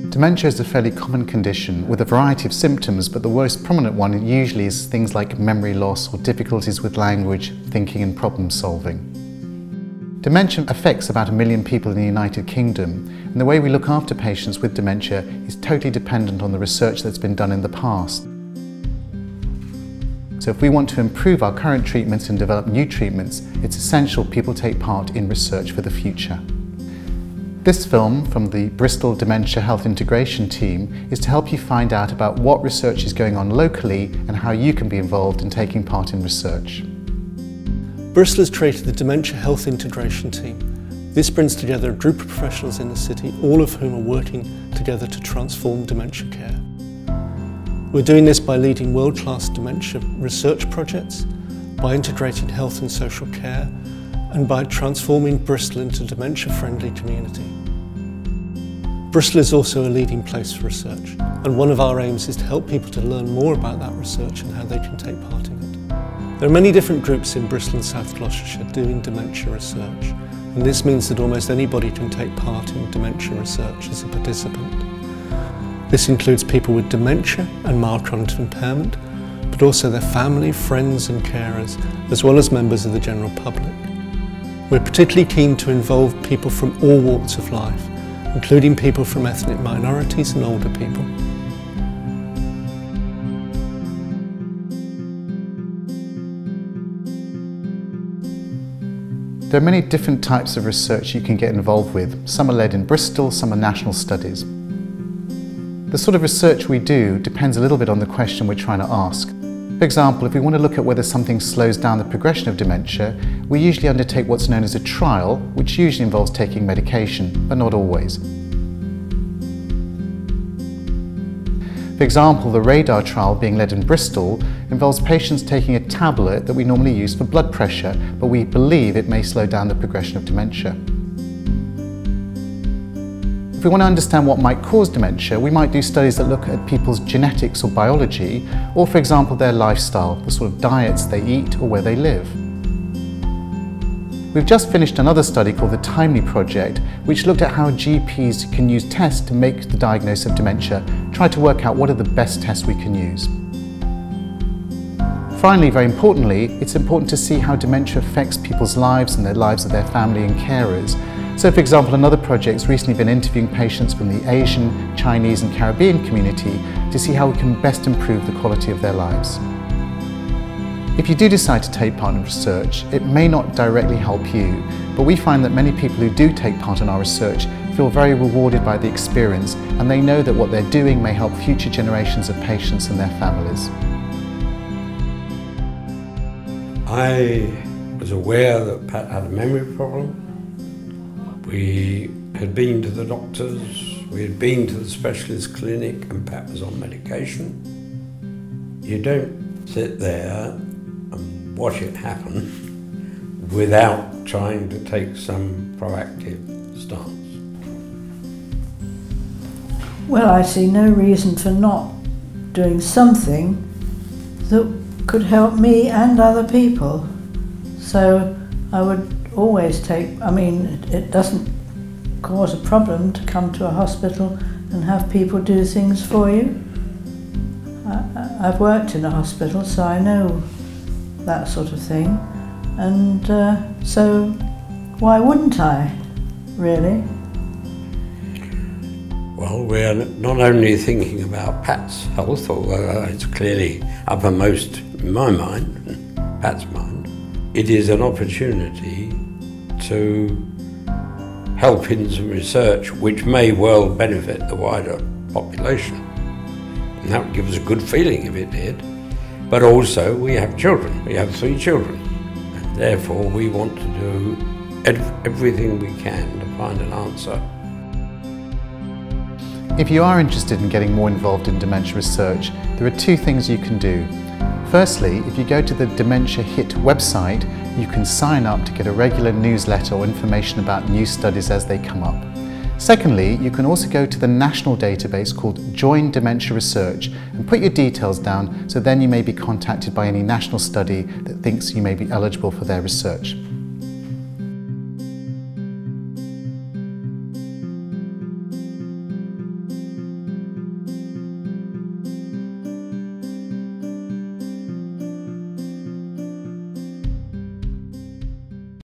Dementia is a fairly common condition with a variety of symptoms, but the most prominent one usually is things like memory loss or difficulties with language, thinking and problem solving. Dementia affects about 1 million people in the United Kingdom, and the way we look after patients with dementia is totally dependent on the research that's been done in the past. So if we want to improve our current treatments and develop new treatments, it's essential people take part in research for the future. This film from the Bristol Dementia Health Integration Team is to help you find out about what research is going on locally and how you can be involved in taking part in research. Bristol has created the Dementia Health Integration Team. This brings together a group of professionals in the city, all of whom are working together to transform dementia care. We're doing this by leading world-class dementia research projects, by integrating health and social care, and by transforming Bristol into a dementia-friendly community. Bristol is also a leading place for research, and one of our aims is to help people to learn more about that research and how they can take part in it. There are many different groups in Bristol and South Gloucestershire doing dementia research, and this means that almost anybody can take part in dementia research as a participant. This includes people with dementia and mild cognitive impairment, but also their family, friends and carers, as well as members of the general public. We're particularly keen to involve people from all walks of life, including people from ethnic minorities and older people. There are many different types of research you can get involved with. Some are led in Bristol, some are national studies. The sort of research we do depends a little bit on the question we're trying to ask. For example, if we want to look at whether something slows down the progression of dementia, we usually undertake what's known as a trial, which usually involves taking medication, but not always. For example, the RADAR trial being led in Bristol involves patients taking a tablet that we normally use for blood pressure, but we believe it may slow down the progression of dementia. If we want to understand what might cause dementia, we might do studies that look at people's genetics or biology, or for example their lifestyle, the sort of diets they eat or where they live. We've just finished another study called the Timely Project, which looked at how GPs can use tests to make the diagnosis of dementia, try to work out what are the best tests we can use. Finally, very importantly, it's important to see how dementia affects people's lives and the lives of their family and carers. So for example, another project's recently been interviewing patients from the Asian, Chinese and Caribbean community to see how we can best improve the quality of their lives. If you do decide to take part in research, it may not directly help you, but we find that many people who do take part in our research feel very rewarded by the experience, and they know that what they're doing may help future generations of patients and their families. I was aware that Pat had a memory problem. We had been to the doctors, we had been to the specialist clinic, and Pat was on medication. You don't sit there and watch it happen without trying to take some proactive stance. Well, I see no reason for not doing something that could help me and other people. So I would always it doesn't cause a problem to come to a hospital and have people do things for you. I've worked in a hospital, so I know that sort of thing, and so why wouldn't I, really? Well, we're not only thinking about Pat's health, although it's clearly uppermost in my mind, Pat's mind. It is an opportunity to help in some research which may well benefit the wider population. And that would give us a good feeling if it did. But also we have children, we have 3 children. And therefore we want to do everything we can to find an answer. If you are interested in getting more involved in dementia research, there are 2 things you can do. Firstly, if you go to the Dementia HIT website, you can sign up to get a regular newsletter or information about new studies as they come up. Secondly, you can also go to the national database called Join Dementia Research and put your details down, so then you may be contacted by any national study that thinks you may be eligible for their research.